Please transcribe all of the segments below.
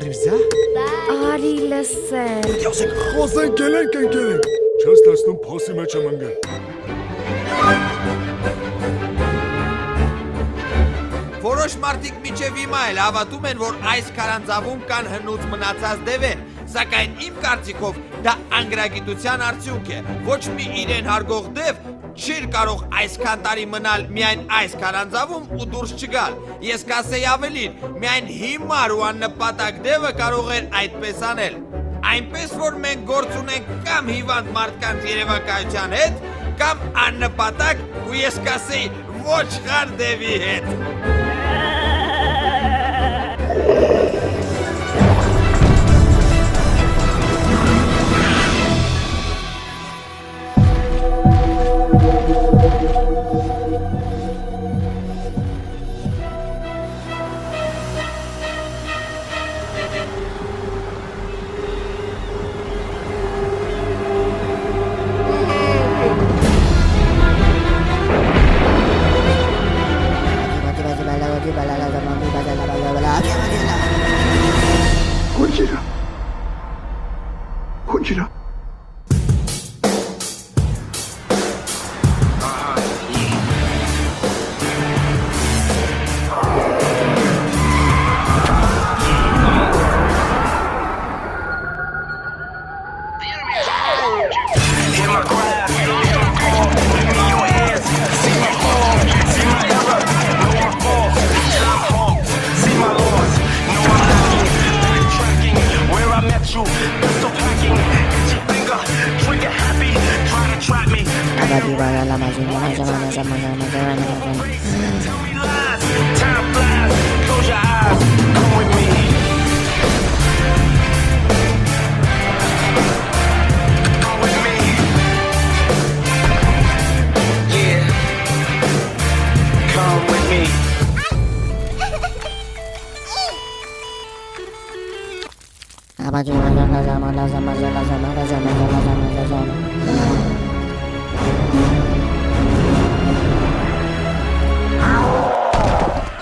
Արիվզա։ Արի լսեն։ Խոսեն գելենք են գելենք։ Չես տեսնում փոսի մեջ եմ ընկել։ Որոշ մարդիկ միջև հիմա էլ հավատում են, որ այս քարանձավում կան հնուց մնացած դևեր, սակայն իմ կարծիքով դա անգրագիտության արդյունք է։ Ոչ մի իրեն հարգող դև չի կարող այսքան տարի մնալ միայն այս քարանձավում ու դուրս չգալ։ Ես կասեի ավելին, միայն հիմար ու աննպատակ դևը կարող էր այդպես անել։ Այնպես որ մենք գործ ունենք կամ հիվանդ մարդկանց երևակայության հետ, կամ աննպատակ ու ես կասեի ոչխար դևի հետ։ Գոջիրա։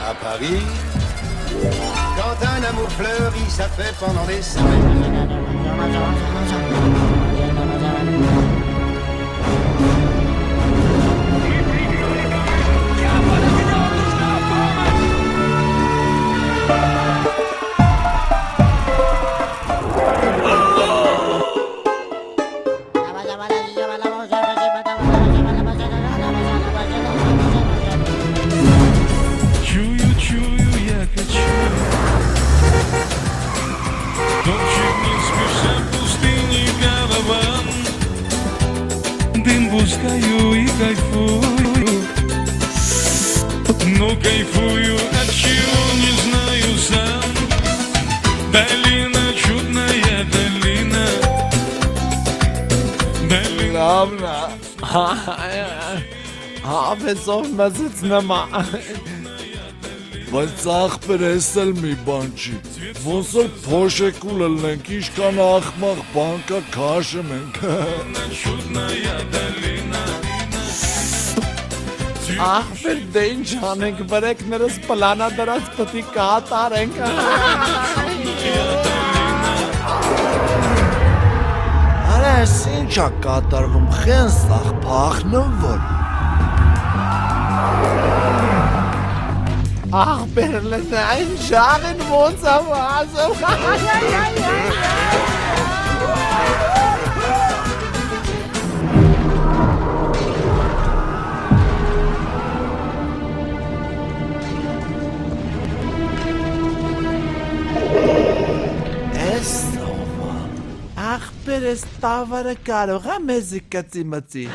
À Paris, quand un amour fleurit, ça fait pendant des semaines. Пускаю и кайфую, но кайфую от чего не знаю сам. Долина, чудная долина, долина. Lavna. Հավեսով մզիցնեմ Բայց աղբեր ես էլ մի բան չի Ոնց որ փոշեկուլ ելնենք Իշկան աղմաղ բանկա քաշեմ ենք Աղբեր դե ինչ անենք բրեկներս պլանա դրած պտի կատարենք Արես ինչա կատարվում խեն սաղ պախնում որ Աղբեր լսը այն շաղին ոնց եմ ասում Աղբեր ես տավարը կարող է մեզի կծի մծի